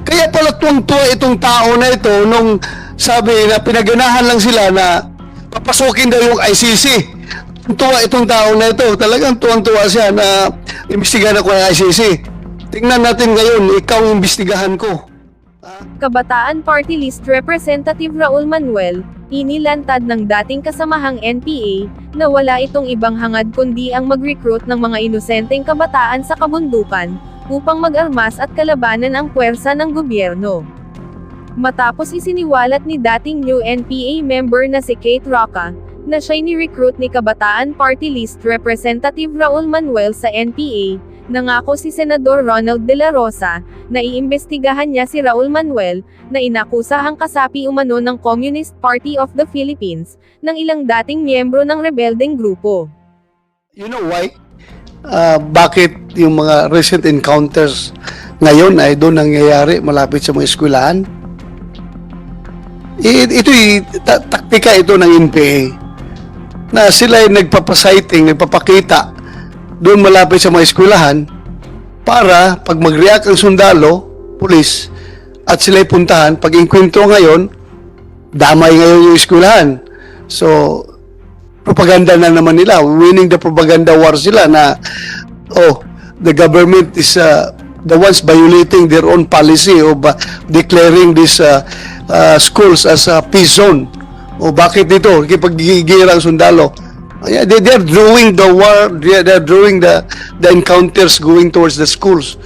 Kaya pala tuwang-tuwa itong tao na ito nung sabi na pinaganahan lang sila na papasukin daw yung ICC. Tuwa itong tao na ito. Talagang tuwang-tuwa siya na imbestigahan ako ng ICC. Tingnan natin ngayon, ikaw ang imbestigahan ko. Kabataan Party List Representative Raul Manuel, inilantad ng dating kasamahang NPA, na wala itong ibang hangad kundi ang mag-recruit ng mga inosenteng kabataan sa kabundukan, upang mag-armas at kalabanan ang puwersa ng gobyerno. Matapos isiniwalat ni dating new NPA member na si Kate Roca, na siya'y ni-recruit ni Kabataan Party List Representative Raul Manuel sa NPA, nangako si Senador Ronald De La Rosa, na iimbestigahan niya si Raul Manuel, na inakusahang kasapi umano ng Communist Party of the Philippines, ng ilang dating miyembro ng rebeldeng grupo. You know why? Bakit yung mga recent encounters ngayon ay doon nangyayari malapit sa mga eskwelahan? Ito'y taktika ito ng NPA na sila ay nagpapasighting, nagpapakita doon malapit sa mga eskwelahan para pag mag-react ang sundalo, pulis, at sila'y puntahan, pag inkwentro ngayon, damay ngayon yung eskwelahan. So, propaganda na naman nila, winning the propaganda war sila na, the government is the ones violating their own policy of declaring these schools as a peace zone. O bakit dito? Kipag-gigira ang sundalo. They're drawing the war, they're drawing the encounters going towards the schools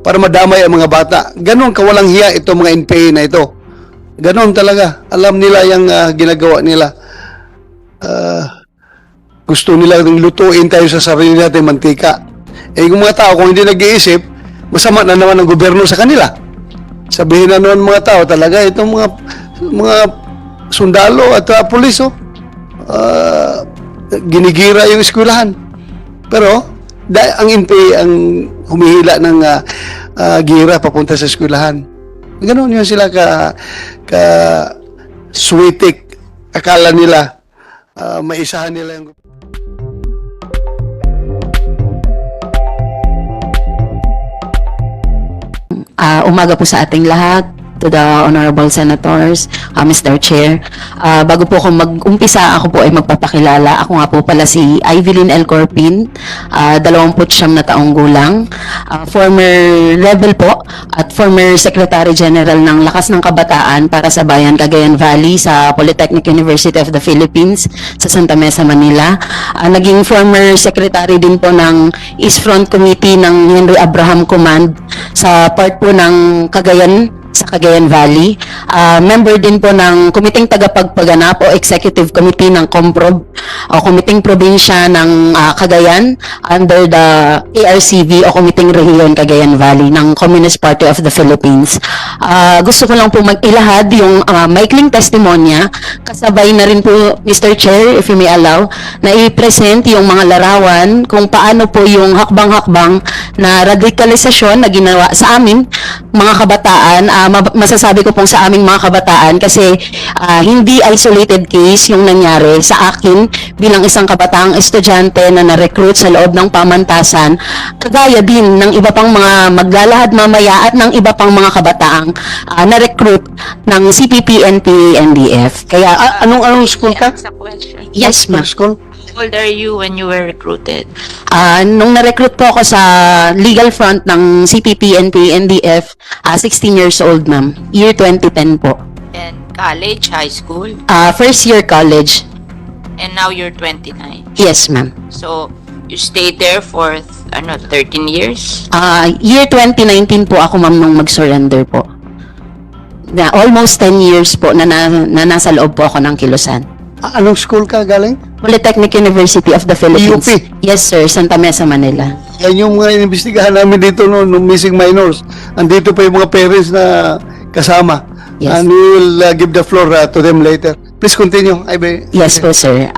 para madamay ang mga bata. Ganon kawalang hiya itong mga NPA na ito. Ganon talaga. Alam nila yung ginagawa nila. Gusto nila lutuin tayo sa sarili natin mantika. Yung mga tao, kung hindi nag-iisip, masama na naman ang gobyerno sa kanila. Sabihin na naman mga tao, talaga itong mga sundalo at pulis, ginigira yung eskwelahan. Pero, ang NPA ang humihila ng gira papunta sa eskwelahan. Ganon yun sila sweetik. Akala nila, maisahan nila yung Umaga po sa ating lahat, to the Honorable Senators, Mr. Chair. Bago po ako mag-umpisa, ako po ay magpapakilala. Ako nga po pala si Evelyn L. Corpin, 29 na taong gulang, former rebel po at former Secretary General ng Lakas ng Kabataan para sa Bayan, Cagayan Valley sa Polytechnic University of the Philippines sa Santa Mesa, Manila. Naging former secretary din po ng East Front Committee ng Henry Abraham Command sa part po ng sa Cagayan Valley. Member din po ng Kumiting Tagapagpaganap o Executive Committee ng COMPROB o Kumiting Probinsya ng Cagayan under the ARCV o Kumiting Rehiyon Cagayan Valley ng Communist Party of the Philippines. Gusto ko lang po mag-ilahad yung maikling testimonya, kasabay na rin po, Mr. Chair, if you may allow, na i-present yung mga larawan kung paano po yung hakbang-hakbang na radikalisasyon na ginawa sa amin, mga kabataan. Masasabi ko pong sa aming mga kabataan kasi hindi isolated case yung nangyari sa akin bilang isang kabataang estudyante na na-recruit sa loob ng pamantasan, kagaya din ng iba pang mga maglalahad mamaya at ng iba pang mga kabataang na-recruit ng CPP, NPA, NDF. Kaya, anong school ka? yes, ma'am. School? How old are you when you were recruited? Nung na-recruit po ako sa legal front ng CPP, NPA, NDF, 16 years old, ma'am. Year 2010 po. And college, high school, First year college. and now you're 29. Yes, ma'am. So, you stayed there for 13 years? Year 2019 po ako, ma'am, nung mag-surrender po. Almost 10 years po na nasa loob po ako ng Kilusan. Anong school ka galing? Polytechnic University of the Philippines. PUP? Yes, sir. Santa Mesa, Manila. Yan yung mga inimbestigahan namin dito no missing minors. Andito pa yung mga parents na kasama. Yes. And we will give the floor to them later. Please continue. Yes po, sir.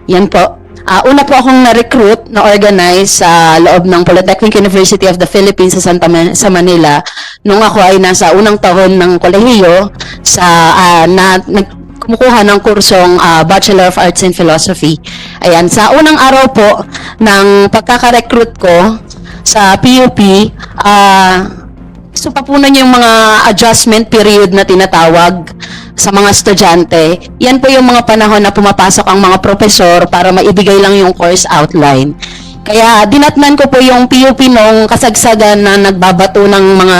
Yan po. Una po akong na-recruit, na-organize sa loob ng Polytechnic University of the Philippines sa sa Manila nung ako ay nasa unang taon ng kolehiyo kumukuha ng kursong Bachelor of Arts in Philosophy. Ayan, sa unang araw po ng pagkaka-recruit ko sa PUP, gusto pa po nun yung mga adjustment period na tinatawag sa mga estudyante. Yan po yung mga panahon na pumapasok ang mga profesor para maibigay lang yung course outline. Kaya dinatnan ko po yung PUP nung kasagsagan na nagbabato ng mga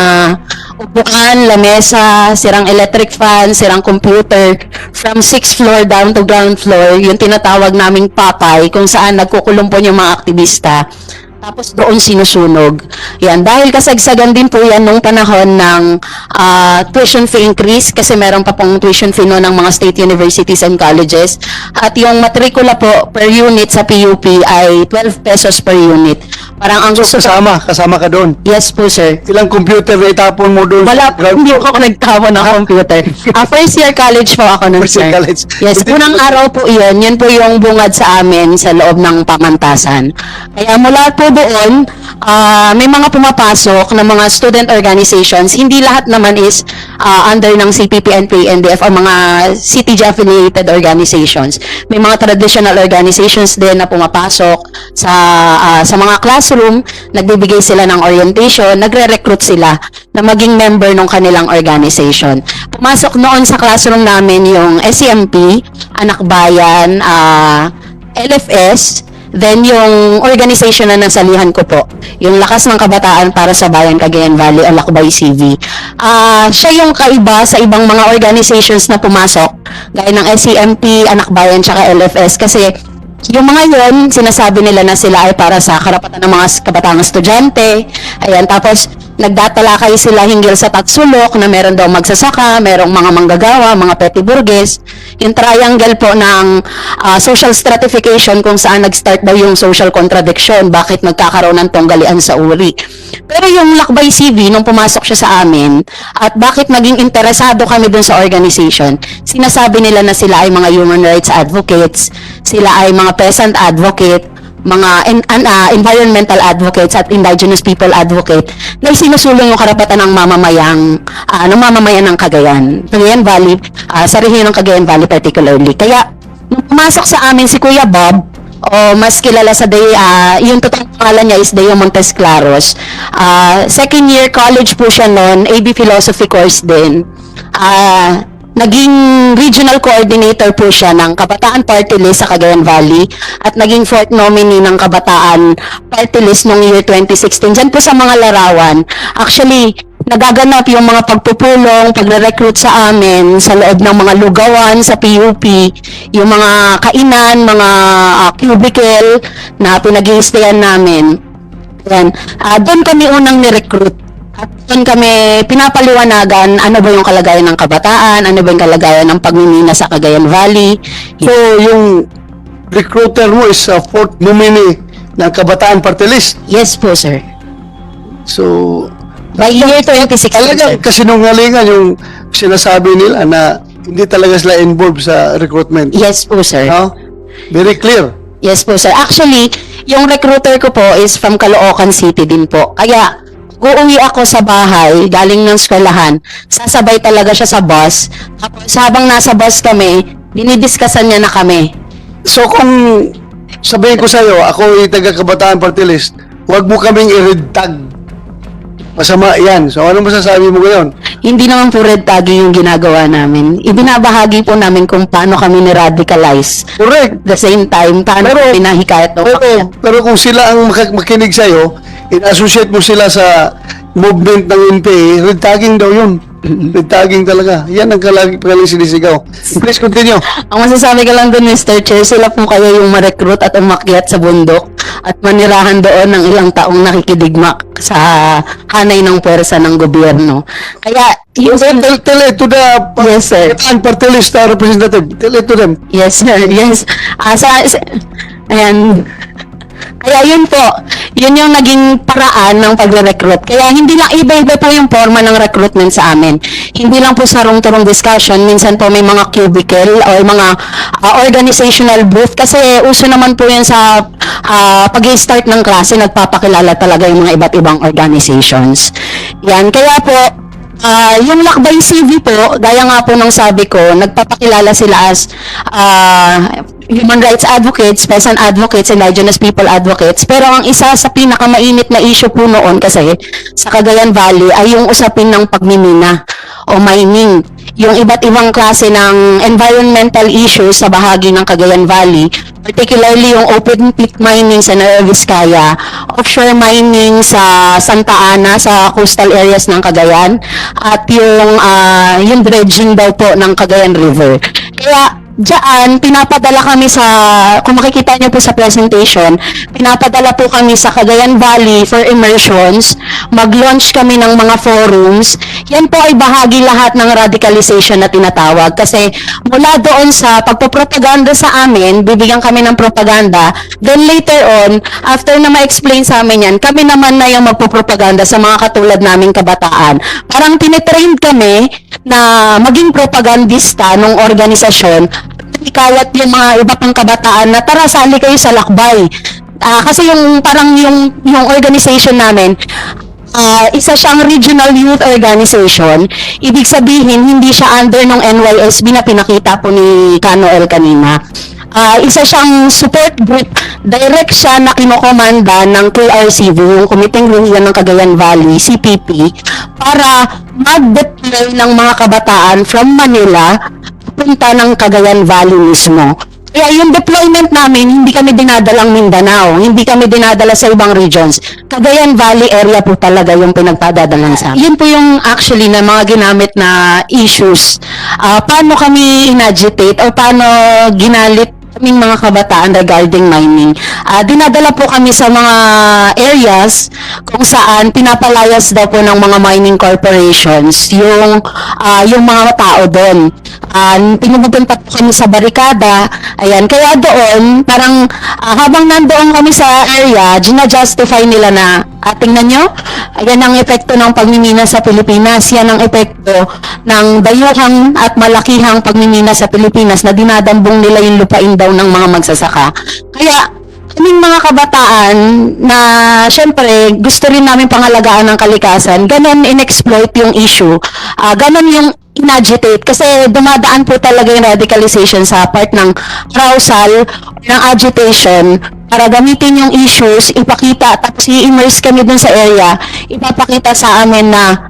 upuan, lamesa, sirang electric fan, sirang computer, from 6th floor down to ground floor, yung tinatawag naming papay, kung saan nagkukulong po yung mga aktivista. Tapos doon sinusunog. Yan, dahil kasagsagan din po yan nung panahon ng tuition fee increase kasi meron pa pong tuition fee noon ng mga state universities and colleges. At yung matrikula po per unit sa PUP ay 12 pesos per unit. Parang ang So, gusto kasama ka doon. Yes po, sir. Ilang computer na itapon mo doon? Wala po, hindi po ako nagtawa ng computer. First year college po ako nun, First year sir. college. Yes, unang araw po yun. Yun po yung bungad sa amin sa loob ng pamantasan. Kaya mula po doon, may mga pumapasok na mga student organizations. Hindi lahat naman is under ng CPP and PNDF o mga CTG-affiliated organizations. May mga traditional organizations din na pumapasok sa mga classroom, nagbibigay sila ng orientation, nagre-recruit sila na maging member ng kanilang organization. Pumasok noon sa classroom namin yung SCMP, Anak Bayan, LFS, then yung organization na nasalihan ko po, yung Lakas ng Kabataan para sa Bayan Cagayan Valley o Lakbay CV. Siya yung kaiba sa ibang mga organizations na pumasok, gaya ng SCMP, Anak Bayan, tsaka LFS, kasi yung mga yun, sinasabi nila na sila ay para sa karapatan ng mga kabataang estudyante. Ayan, tapos nagdatalakay sila hinggil sa tatsulok na meron daw magsasaka, merong mga manggagawa, mga petty burgess. Yung triangle po ng social stratification kung saan nag-start daw yung social contradiction, bakit nagkakaroon ng tunggalian sa uri. Pero yung Lakbay CV, nung pumasok siya sa amin, at bakit naging interesado kami dun sa organization, sinasabi nila na sila ay mga human rights advocates, sila ay mga peasant advocate, mga environmental advocates at indigenous people advocate na sinusulong yung karapatan ng mamamayang ng Cagayan Valley, sa rehiyon ng Cagayan Valley particularly. Kaya nung pumasok sa amin si Kuya Bob, o mas kilala sa yung totoong pangalan niya is Deo Montes Claros. Second year college po siya noon, AB Philosophy course din. Naging regional coordinator po siya ng Kabataan Party List sa Cagayan Valley at naging fourth nominee ng Kabataan Party List noong year 2016. Diyan po sa mga larawan, actually, nagaganap yung mga pagpupulong, pagre-recruit sa amin sa loob ng mga lugawan sa PUP, yung mga kainan, mga cubicle na pinag-i-stayan namin. Yan. Doon kami unang ni-recruit. At doon kami pinapaliwanagan ano ba yung kalagayan ng kabataan, ano ba yung kalagayan ng pagmimina sa Cagayan Valley. So, yung recruiter mo is fourth nominee ng Kabataan Party List. Yes po, sir. So, By year 2016, talagang sir. kasinungalingan yung sinasabi nila na hindi talaga sila involved sa recruitment. Yes po, sir. No? Very clear. Yes po, sir. Actually, yung recruiter ko po is from Caloocan City din po. Kaya, uuwi ako sa bahay, galing ng eskwelahan, sasabay talaga siya sa bus. Tapos habang nasa bus kami, dinidiscusan niya na kami. So, kung sabihin ko sa'yo, ako ay taga-Kabataan Party List, huwag mo kaming i-red tag. Masama yan. So, ano masasabi mo ngayon? Hindi naman po red tagging yung ginagawa namin. Ibinabahagi po namin kung paano kami ni-radicalize. Correct. At the same time, paano kami nahikayat o Pero kung sila ang makinig sa'yo, in-associate mo sila sa movement ng NPA, red tagging daw yun. Red tagging talaga. Yan ang palagi sinisigaw. Please continue. Ang masasabi ko lang doon, Mr. Chair, sila po kayo yung ma-recruit at umakyat sa bundok at manirahan doon ng ilang taong nakikidigma sa hanay ng puwersa ng gobyerno. Kaya, Tell it to the Yes, sir. Kabataan Party List representative. Tell it to them. yes, sir, yes. Ayan. Kaya yun po, yun yung naging paraan ng pagre-recruit. Kaya hindi lang, iba-iba po yung forma ng recruitment sa amin. Hindi lang po sa rong-turong discussion, minsan po may mga cubicle or mga organizational booth. Kasi uso naman po yan sa pag-start ng klase, nagpapakilala talaga yung mga iba't ibang organizations. Yan, kaya po, yung Lakbay CV po, gaya nga po ng sabi ko, nagpapakilala sila as human rights advocates, peasant advocates, indigenous people advocates. Pero ang isa sa pinakamainit na issue po noon kasi sa Cagayan Valley ay yung usapin ng pagmimina o mining. Yung iba't ibang klase ng environmental issues sa bahagi ng Cagayan Valley, particularly yung open pit mining sa Nueva Vizcaya, offshore mining sa Santa Ana, sa coastal areas ng Cagayan, at yung dredging daw po ng Cagayan River. Kaya diyan, pinapadala kami kung makikita niyo po sa presentation, pinapadala po kami sa Cagayan Valley for immersions, mag-launch kami ng mga forums. Yan po ay bahagi lahat ng radicalization na tinatawag. Kasi mula doon sa pagpapropaganda sa amin, bibigyan kami ng propaganda, then later on, after na ma-explain sa amin yan, kami naman na yung magpapropaganda sa mga katulad naming kabataan. Parang tinitrain kami na maging propagandista ng organisasyon, ikawat yung mga iba pang kabataan na tara, sali kayo sa lakbay. Kasi yung organization namin, isa siyang regional youth organization. Ibig sabihin, hindi siya under ng NYSB na pinakita po ni Kano L kanina. Isa siyang support group. Direct siya na kinokomanda ng KRCV, yung Kumiteng Rehiyon ng Cagayan Valley, CPP, para mag-deploy ng mga kabataan from Manila punta ng Cagayan Valley mismo. Kaya yung deployment namin, hindi kami dinadalang Mindanao, hindi kami dinadala sa ibang regions. Cagayan Valley area po talaga yung pinagpadadalang sa amin. Yun po yung actually na mga ginamit na issues. Paano kami inagitate o paano ginalit kaming mga kabataan regarding mining. Dinadala po kami sa mga areas kung saan pinapalayas daw po ng mga mining corporations yung mga tao doon. Pinupunta po kami sa barikada. Ayan, kaya doon, parang habang nandoon kami sa area, gina-justify nila na tingnan nyo, ayan ang epekto ng pagmimina sa Pilipinas. Yan ang epekto ng dayuhang at malakihang pagmimina sa Pilipinas na dinadambong nila yung lupain daw ng mga magsasaka. Kaya kaming mga kabataan na syempre gusto rin namin pangalagaan ng kalikasan, ganun in-exploit yung issue, ganun yung in-agitate kasi dumadaan po talaga yung radicalization sa part ng arousal ng agitation para gamitin yung issues, ipakita, tapos i-immerse kami dun sa area, ipapakita sa amin na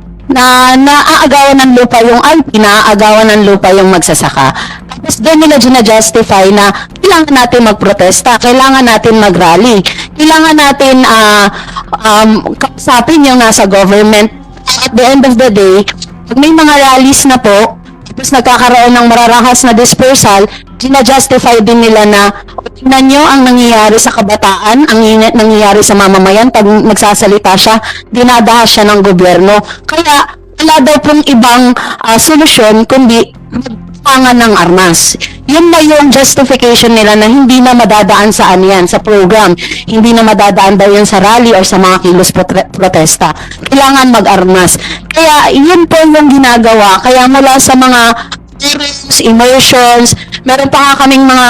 naaagawan ng lupa yung IP, naaagawan ng lupa yung magsasaka. Tapos doon nila gina-justify na kailangan natin magprotesta, kailangan natin mag-rally, kailangan natin kausapin yung nasa government. At the end of the day, pag may mga rallies na po, tapos nagkakaroon ng mararahas na dispersal, gina-justify din nila na tingnan nyo ang nangyayari sa kabataan, ang nangyayari sa mamamayan pag nagsasalita siya, dinadahas siya ng gobyerno. Kaya wala daw pong ibang solusyon kundi magpangan ng armas. Yun na yung justification nila na hindi na madadaan sa yan, sa program. Hindi na madadaan daw yun sa rally or sa mga kilos protesta. Kailangan mag-armas. Kaya yun po yung ginagawa. Kaya mula sa mga immersions, meron pa nga kaming mga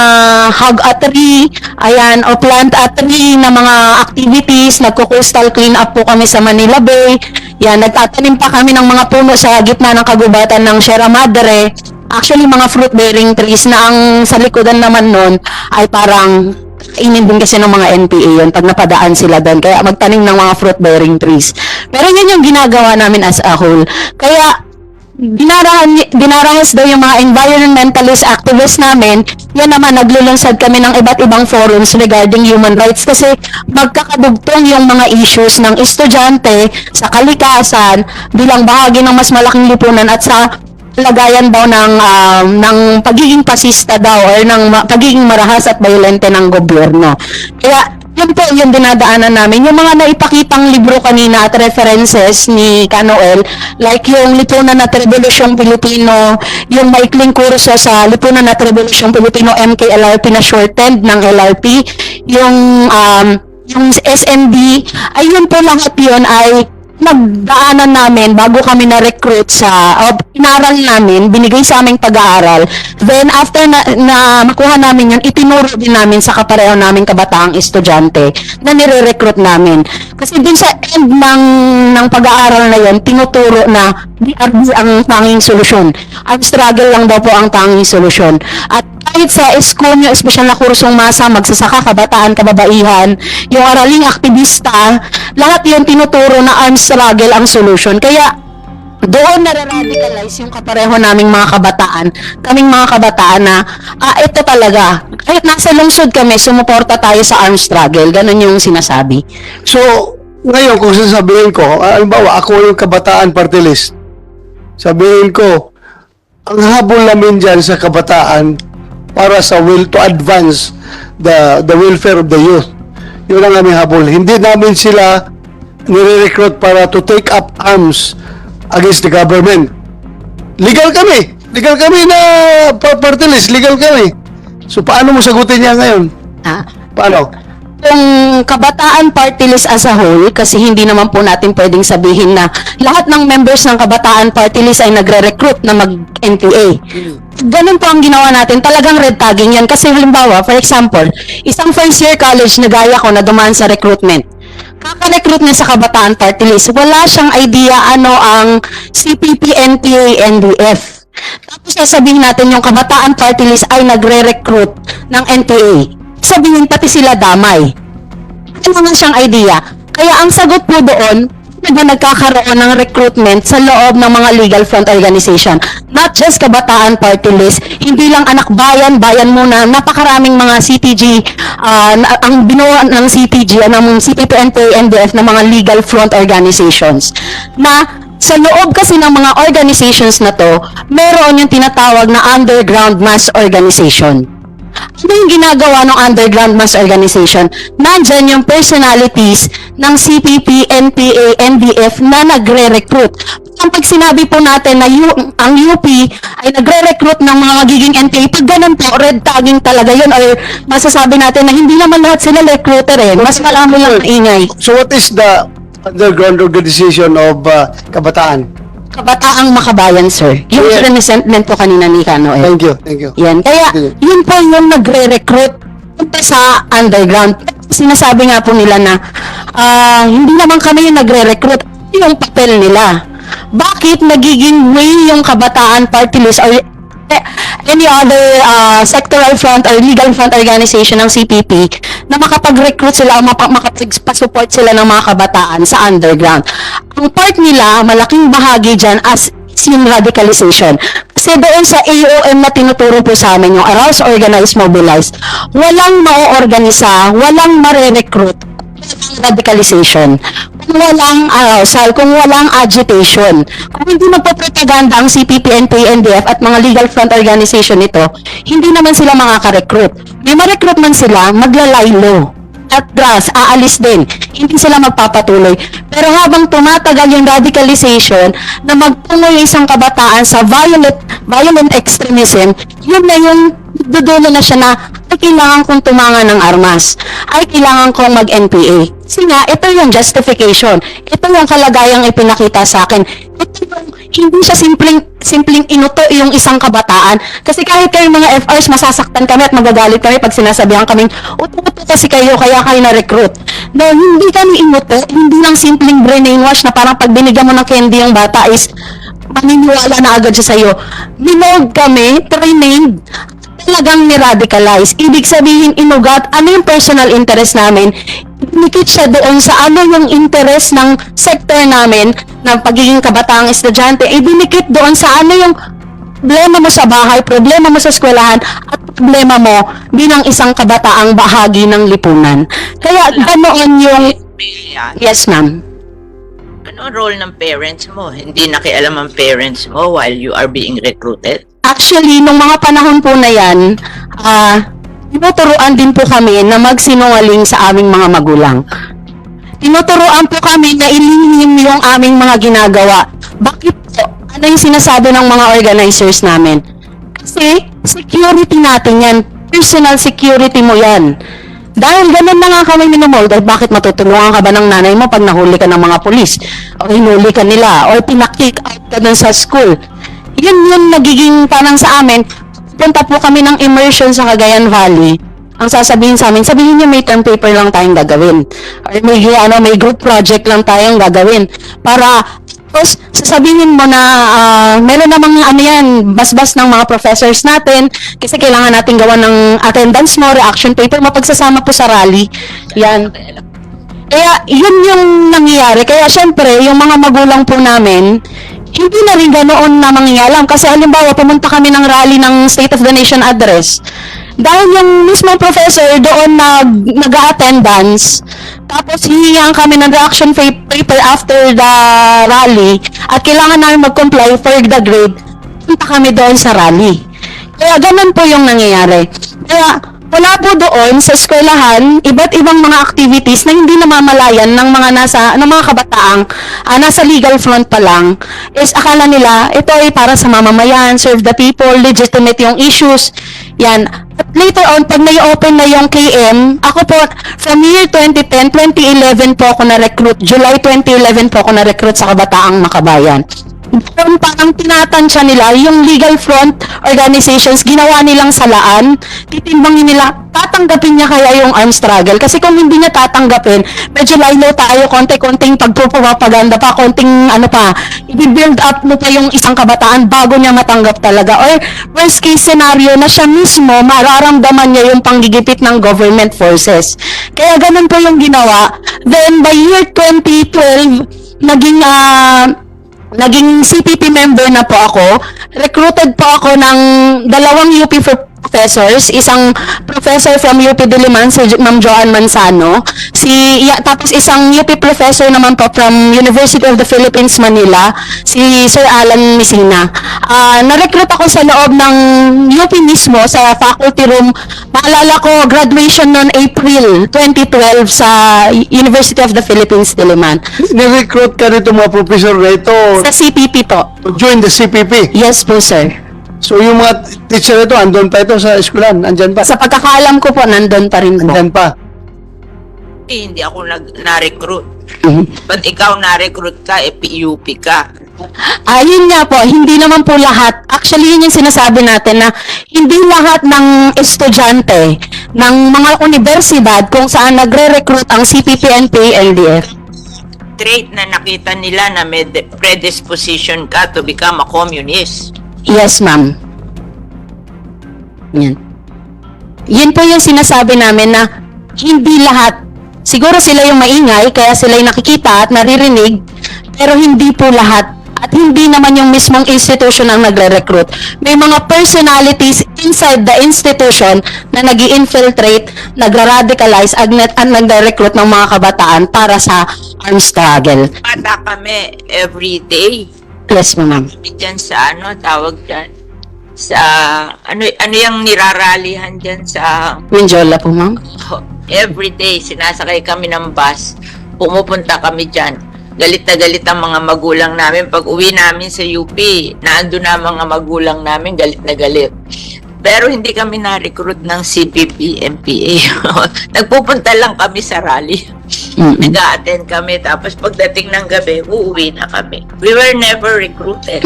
hug a tree, ayan, o plant a tree na mga activities, nagko-coastal clean up po kami sa Manila Bay, yan, nagtatanim pa kami ng mga puno sa gitna ng kagubatan ng Sierra Madre, actually mga fruit-bearing trees na ang sa likodan naman nun ay parang kainin din kasi ng mga NPA yun pag napadaan sila doon, kaya magtanim ng mga fruit-bearing trees. Pero yun yung ginagawa namin as a whole. Kaya dinarahas daw yung mga environmentalist activists namin, yan naman naglulunsad kami ng iba't ibang forums regarding human rights kasi magkakadugtong yung mga issues ng estudyante sa kalikasan bilang bahagi ng mas malaking lipunan at sa lagayan daw ng pagiging pasista daw or ng pagiging marahas at violente ng gobyerno. Kaya yun po yung dinadaanan namin. Yung mga naipakitang libro kanina at references ni Kanoel, like yung Lipunan at Rebolusyong Pilipino, yung maikling kurso sa Lipunan at Rebolusyong Pilipino MKLRP na shortened ng LRP, yung SND, ayun po lahat yun ay nagdaanan namin bago kami na-recruit inaral namin, binigay sa aming pag-aaral. Then, after na makuha namin yun, itinuro din namin sa kapareho naming kabataang estudyante na nire-recruit namin. Kasi dun sa end ng pag-aaral na yun, tinuturo na DRD ang tanging solusyon. Ang struggle lang daw po ang tanging solusyon. At kahit sa school nyo, espesyal na kursong masa, magsasaka, kabataan, kababaihan, yung araling aktivista, lahat yun tinuturo na armed struggle ang solution. Kaya, doon nare-radicalize yung kapareho naming mga kabataan, kaming mga kabataan na, ito talaga, kahit nasa lungsod kami, sumuporta tayo sa armed struggle, ganun yung sinasabi. So, ngayon kung sasabihin ko, halimbawa ako yung kabataan party list, sabihin ko, ang habol namin dyan sa kabataan para sa will to advance the welfare of the youth. Yun ang aming habol. Hindi namin sila nire-recruit para to take up arms against the government. Legal kami. Legal kami na party list. Legal kami. So, paano mo sagutin niya ngayon? Paano? Kung kabataan party list as a whole, kasi hindi naman po natin pwedeng sabihin na lahat ng members ng kabataan party list ay nagre-recruit na mag-NPA. Ganun po ang ginawa natin. Talagang red tagging yan. Kasi halimbawa, for example, isang first year college na gaya ko na dumaan sa recruitment. Kaka-recruit niya sa kabataan party list. Wala siyang idea ano ang CPP, NPA, NDF. Tapos sasabihin natin yung kabataan party list ay nagre-recruit ng NPA. Sabihin pati sila damay. Wala nga siyang idea. Kaya ang sagot po doon, na nagkakaroon ng recruitment sa loob ng mga legal front organization. Not just kabataan party list, hindi lang anak bayan, bayan muna, napakaraming mga CTG, ang binuo ng CTG, ng CPP, NPA, NDF na mga legal front organizations. Na sa loob kasi ng mga organizations na to, meron yung tinatawag na underground mass organization. Ano yung ginagawa ng underground mass organization? Nandyan yung personalities ng CPP, NPA, NDF na nagre-recruit. Pag sinabi po natin na ang UP ay nagre-recruit ng mga magiging NPA, pag ganun po, red tagging talaga yun, or masasabi natin na hindi naman lahat sila recruiter mas marami lang ingay. So, what is the underground organization of kabataan? Kabataang Makabayan, sir. Yung Yeah. resentment po kanina ni Kano Thank you, thank you. Yan. Kaya, yun po yung nagre-recruit sa underground. Sinasabi nga po nila na hindi naman kami yung nagre-recruit. Yung papel nila. Bakit nagiging way yung kabataan party list or any other sectoral front or legal front organization ng CPP na makapag-recruit sila o makapag-support sila ng mga kabataan sa underground. Ang part nila, malaking bahagi dyan as yung radicalization. Kasi doon sa AOM na tinuturo po sa amin, yung arouse, organize, mobilize, walang ma-organisa, walang mare-recruit, walang radicalization, kung walang arousal, kung walang agitation, kung hindi magpapropaganda ang CPP, NPA, NDF at mga legal front organization nito, hindi naman sila makaka-recruit. May ma-recruit man sila, maglalaylo. At grass, aalis din. Hindi sila magpapatuloy. Pero habang tumatagal yung radicalization na magtungo yung isang kabataan sa violent extremism, yun na yung dudulo na siya na ay kailangan kong tumangan ng armas. Ay kailangan kong mag-NPA. Kasi nga, ito yung justification. Ito yung kalagayang ipinakita sa akin. Ito yung, hindi siya simpleng inuto yung isang kabataan. Kasi kahit kayo mga FRs, masasaktan kami at magagalit kami pag sinasabihan kaming, uto-uto kasi kayo, kaya kayo na-recruit. No, hindi kami inuto, hindi lang simpleng brainwash na parang pag binigyan mo ng candy yung bata is maniniwala na agad siya sa'yo. Minog kami, trained, talagang ni-radicalize. Ibig sabihin, inugat, ano yung personal interest namin, inikit siya doon sa ano yung interest ng sector namin ng pagiging kabataang estudyante, ibinikit doon sa ano yung problema mo sa bahay, problema mo sa eskwelahan, at problema mo bilang isang kabataang bahagi ng lipunan. Kaya ganoon yung... Yes, ma'am. Ano ang role ng parents mo? Hindi nakialam ang parents mo while you are being recruited? Actually, nung mga panahon po na yan, tinuturuan din po kami na magsinungaling sa aming mga magulang. Tinuturuan po kami na ilihim yung aming mga ginagawa. Bakit po? Ano yung sinasabi ng mga organizers namin? Kasi, security natin yan. Personal security mo yan. Dahil ganun na nga kami minumolder, bakit matutulungan ka ba ng nanay mo pag nahuli ka ng mga pulis? O hinuli ka nila? O pinakick out ka dun sa school? Yun yung nagiging parang sa amin, punta po kami ng immersion sa Cagayan Valley. Ang sasabihin sa amin, sabihin niyo may term paper lang tayong gagawin. Or may group project lang tayong gagawin. Para Tapos, sasabihin mo na meron namang ano yan, basbas ng mga professors natin kasi kailangan natin gawa ng attendance mo, reaction paper, mapagsasama po sa rally. Yan. Kaya, yun yung nangyayari. Kaya, syempre, yung mga magulang po namin, hindi na rin ganoon na mangyayalam. Kasi, halimbawa, pumunta kami ng rally ng State of the Nation Address. Dahil yung mismo professor doon nag-attendance, tapos hihingihan kami ng reaction paper after the rally, at kailangan namin mag-comply for the grade, punta kami doon sa rally. Kaya ganun po yung nangyayari. Kaya wala po doon sa eskwelahan iba't ibang mga activities na hindi namamalayan ng mga kabataang nasa legal front pa lang, is akala nila ito ay para sa mamamayan, serve the people, legitimate yung issues. Yan. At later on, pag na-open na yung KM, ako po, from year 2010, 2011 po ako na-recruit. July 2011 po ako na-recruit sa Kabataang Makabayan. Doon parang tinatansya nila, yung legal front organizations, ginawa nilang salaan, titimbangin nila, tatanggapin niya kaya yung armed struggle. Kasi kung hindi niya tatanggapin, medyo lilo tayo, konti-konting pagpupapaganda pa, konting i-build up mo pa yung isang kabataan bago niya matanggap talaga. Or worst case scenario na siya mismo, mararamdaman niya yung panggigipit ng government forces. Kaya ganun po yung ginawa. Then by year 2012, naging CPP member na po ako. Recruited po ako ng 2 UP professors, isang professor from UP Diliman, si Ma'am Joanne Manzano, tapos isang UP professor naman po from University of the Philippines, Manila, si Sir Alan Messina. Na-recruit ako sa loob ng UP mismo, sa faculty room. Maalala ko, graduation noon April 2012 sa University of the Philippines, Diliman. Ni-recruit ka nito mga professor na ito Sa CPP po. to join the CPP. Yes po, sir. So yung mga teacher ito, andun pa ito sa eskwelahan, andyan pa. Sa pagkakaalam ko po, nandun pa rin po. Andyan pa. Hindi ako na-recruit. Ba't ikaw na-recruit ka, PUP ka? Yun nga po, hindi naman po lahat. Actually, yun yung sinasabi natin na hindi lahat ng estudyante ng mga universidad kung saan nagre-recruit ang CPP, NPA, LDF. Trait na nakita nila na may predisposition ka to become a communist. Yes, ma'am. Yan. Yan po yung sinasabi namin na hindi lahat. Siguro sila yung maingay, kaya sila yung nakikita at naririnig, pero hindi po lahat. At hindi naman yung mismong institution ang nagre-recruit. May mga personalities inside the institution na nag-i-infiltrate, nagra-radicalize, at nagre-recruit ng mga kabataan para sa armed struggle. Bata kami every day. Yes, ma'am. Diyan sa tawag dyan? Sa, ano yung niraralihan dyan sa, Mindiola po, ma'am. every day, sinasakay kami ng bus, pumupunta kami dyan. Galit na galit ang mga magulang namin. Pag uwi namin sa UP, naando na mga magulang namin, galit na galit. Pero hindi kami na-recruit ng CPP, MPA. Nagpupunta lang kami sa rally. Nag-a-attend kami, tapos pagdating ng gabi, uuwi na kami. We were never recruited.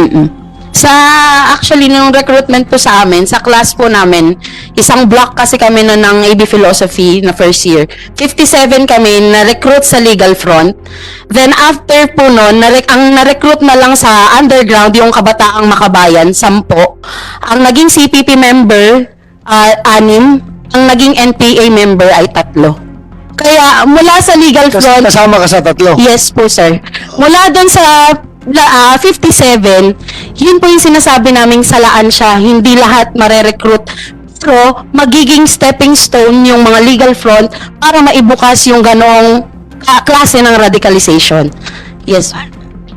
Actually, nung recruitment po sa amin, sa class po namin, isang block kasi kami na ng AB Philosophy na first year. 57 kami na-recruit sa legal front. Then after po nun, ang na-recruit na lang sa underground, yung Kabataang Makabayan, 10. Ang naging CPP member, 6. Ang naging NPA member ay 3. Kaya mula sa legal front... Kasama ka sa 3. Yes po, sir. Mula doon sa 57, yun po yung sinasabi naming salaan siya. Hindi lahat mare-recruit. Pero magiging stepping stone yung mga legal front para maibukas yung ganoong klase ng radicalization. Yes.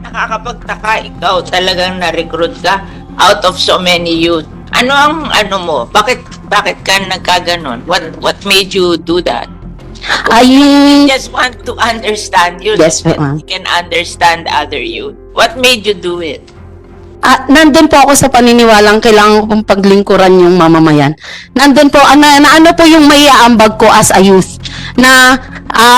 Nakakapagtaka, ikaw talagang na-recruit ka out of so many youth. Ano ang mo? Bakit ka nagkaganon? What made you do that? I just want to understand you. Yes, ma'am. You can understand other youth. What made you do it? Nandun po ako sa paniniwalang kailangan kong paglingkuran yung mamamayan. Nandun po, ano po yung maiaambag ko as a youth. Na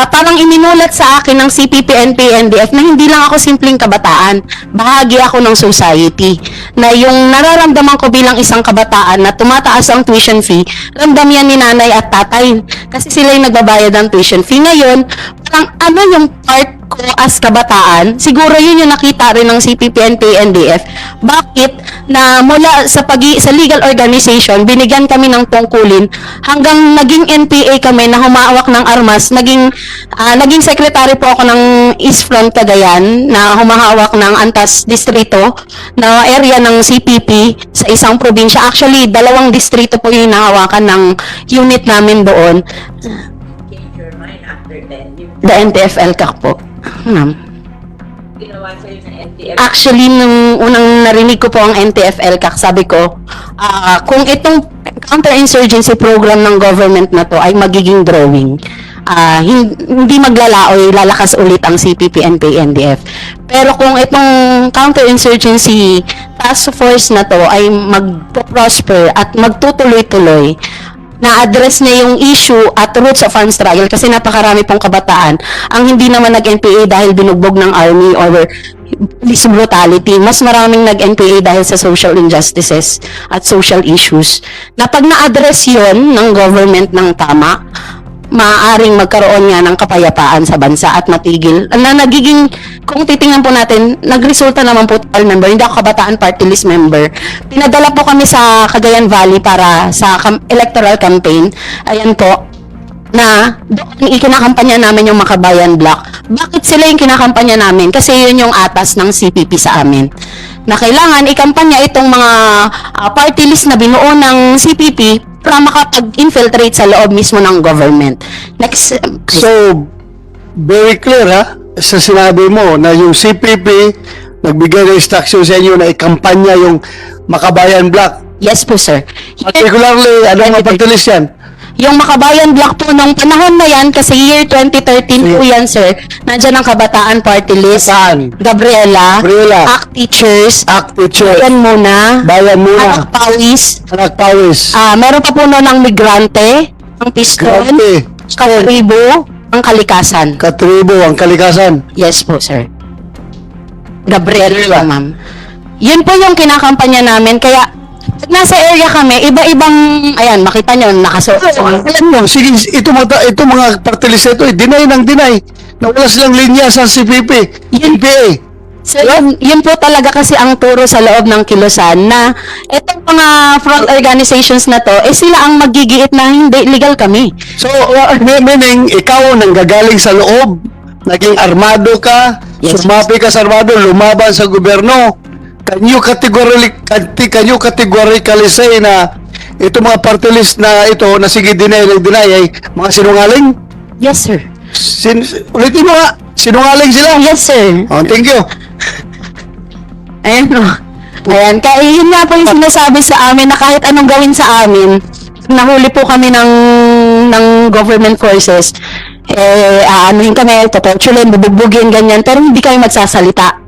parang ininulat sa akin ng CPP, NPA, NDF na hindi lang ako simpleng kabataan. Bahagi ako ng society. Na yung nararamdaman ko bilang isang kabataan na tumataas ang tuition fee, ramdam yan ni nanay at tatay. Kasi sila yung nagbabayad ng tuition fee. Ngayon, parang ano yung part ko as kabataan, siguro yun yung nakita rin ng CPP-NPA-NDF. Bakit na mula sa legal organization, binigyan kami ng tungkulin hanggang naging NPA kami na humawak ng armas, naging secretary po ako ng East Front Cagayan na humahawak ng Antas Distrito na area ng CPP sa isang probinsya. Actually, 2 distrito po yung nahawakan ng unit namin doon. Change your mind after 10 years. The NTF-ELCAC po. Ginawa sa'yo ng NTF. Actually, nung unang narinig ko po ang NTF-ELCAC, sabi ko, kung itong counterinsurgency program ng government na to ay magiging drawing, hindi maglalaoy, lalakas ulit ang CPP-NPA-NDF. Pero kung itong counterinsurgency task force na to ay magpo-prosper at magtutuloy-tuloy, na-address niya yung issue at roots of armed struggle kasi napakarami pong kabataan ang hindi naman nag-NPA dahil binugbog ng army or police brutality. Mas maraming nag-NPA dahil sa social injustices at social issues. Na pag na-address yon ng government ng tama, maaaring magkaroon nga ng kapayapaan sa bansa at matigil. Na nagiging, kung titingnan po natin, nagresulta naman po total member, hindi ako kabataan party list member. Pinadala po kami sa Cagayan Valley para sa electoral campaign. Ayan po, na doon ikinakampanya namin yung Makabayan Block. Bakit sila yung kinakampanya namin? Kasi yun yung atas ng CPP sa amin. Na kailangan ikampanya itong mga party list na binuo ng CPP para makapag-infiltrate sa loob mismo ng government. Next, So, very clear ha, sa sinabi mo na yung CPP nagbigay ng instruction sa inyo na ikampanya yung Makabayan Block. yes po, sir. Particularly, anong mga party list yan? Yung Makabayan Block po nung panahon na yan, kasi year 2013 po yan, sir. Nandiyan ang Kabataan Party List. Saan? Gabriela. Gabriela. ACT Teachers. ACT Teacher. Bayan muna. Bayan muna. Anak Pawis. Anak Pawis. Meron pa po noon ang Migrante. Ang Piston. Grante. Katribo. Ang Kalikasan. Katribo, ang kalikasan. Yes po, sir. Gabriela, Gabriela. ma'am. Yun po yung kinakampanya namin. Kaya, pag nasa area kami, iba-ibang, ayan, makita nyo, Alam mo, sige, ito mga party list na ito, deny ng deny na wala silang linya sa CPP, NPA. So, yun po talaga kasi ang turo sa loob ng Kilusan na itong mga front organizations na to, sila ang magigiit na hindi legal kami. So, meaning, ikaw nang gagaling sa loob, naging armado ka, Yes, sumapi ka sa armado, lumaban sa gobyerno. Can you categorically say na ito mga party list na ito na sige deny ay mga sinungaling? Yes, sir. Ulitin mo nga, sinungaling sila. Yes, sir. Oh, thank you. Ayan o. Ayan, kaya yun nga po yung sinasabi sa amin na kahit anong gawin sa amin, nahuli po kami ng government forces, aanuhin kami, torturin, bubugbugin, ganyan, pero hindi kami magsasalita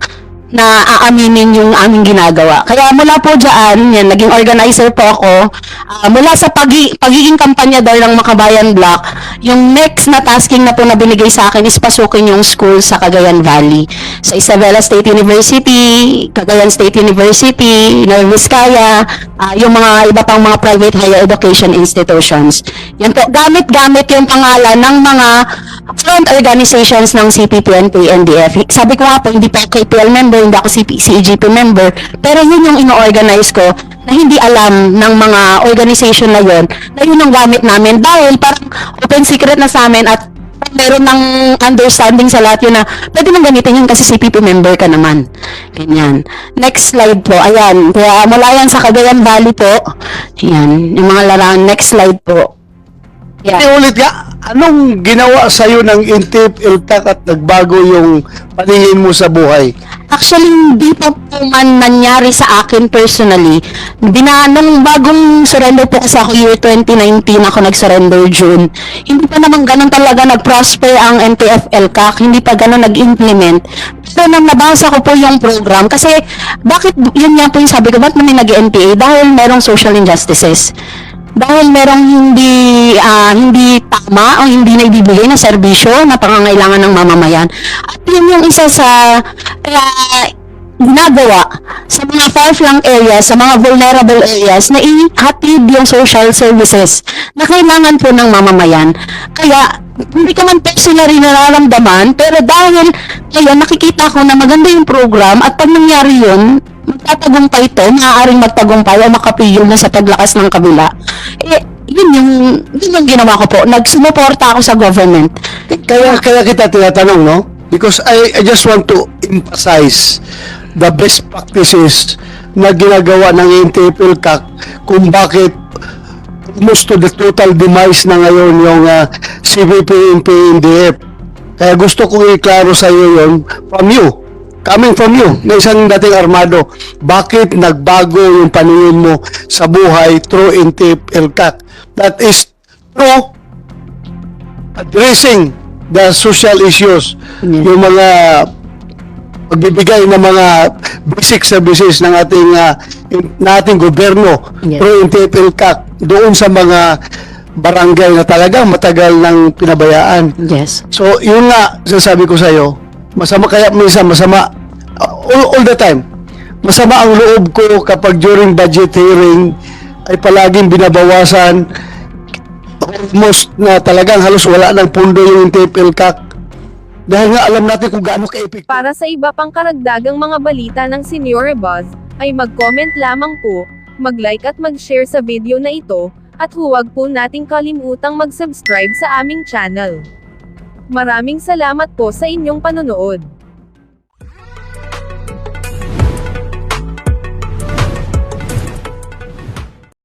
na aaminin yung aming ginagawa. Kaya mula po dyan, yan, naging organizer po ako, mula sa pagiging kampanyador ng Makabayan Block, yung next na tasking na po na binigay sa akin is pasukin yung school sa Cagayan Valley. Sa Isabela State University, Cagayan State University, Nueva Vizcaya, yung mga iba pang mga private higher education institutions. Yan po, gamit-gamit yung pangalan ng mga front organizations ng CPP-NPA-NDF. Sabi ko nga po, hindi pa KPL member, hindi ako CEGP member, pero yun yung ino-organize ko na hindi alam ng mga organization na yun ang gamit namin dahil parang open secret na sa amin at meron ng understanding sa lahat yun na pwede mong gamitin yun kasi CPP member ka naman. Ganyan. Next slide po. Ayan. Kaya mula yan sa Cagayan Valley po. Ayan. Yung mga larangan. Next slide po. Yeah. Ulit ka, anong ginawa sa'yo ng INTIP, ILTAC at nagbago yung paningin mo sa buhay? Actually, hindi pa po man nangyari sa akin personally. Nung bagong surrender po kasi ako year 2019, ako nag-surrender June. Hindi pa naman ganun talaga nag-prosper ang NTF-ELCAC, hindi pa ganun nag-implement. Pero nang nabasa ko po yung program, kasi bakit, yun nga po yung sabi ko, ba't namin nag-NPA? Dahil merong social injustices. Dahil merong hindi tama o hindi na ibibigay na serbisyo na pangangailangan ng mamamayan. At yun yung isa sa ginagawa sa mga far-flung areas, sa mga vulnerable areas na ihatid yung social services na kailangan po ng mamamayan. Kaya hindi ko man personally nararamdaman, pero dahil ngayon nakikita ko na maganda yung program at pag nangyari yun, magtatagumpay ito, maaaring magtagumpay o makapigil na sa paglakas ng kabila. Yun yung ginawa ko po. Nagsumuporta ako sa government. Kaya kita tinatanong, no? Because I just want to emphasize the best practices na ginagawa ng NTF-ELCAC kung bakit almost to the total demise na ngayon yung CPP, NPA, Kaya gusto kong iklaro sa iyo yun from you, coming from you, na isang dating armado. Bakit nagbago yung paningin mo sa buhay through NTF-ELCAC? That is through addressing the social issues, yung mga pagbibigay ng mga basic services ng ating gobyerno through NTF-ELCAC doon sa mga barangay na talagang matagal ng pinabayaan. Yes. So, yun nga, sasabi ko sa'yo, masama kaya minsan, masama, all the time, masama ang loob ko kapag during budget hearing ay palaging binabawasan, almost na talagang halos wala ng pundo yung NTF-ELCAC. Dahil nga alam natin kung gaano ka-effective. Para sa iba pang karagdagang mga balita ng Senior Buzz, ay mag-comment lamang po, mag-like at mag-share sa video na ito, at huwag po nating kalimutang mag-subscribe sa aming channel. Maraming salamat po sa inyong panonood.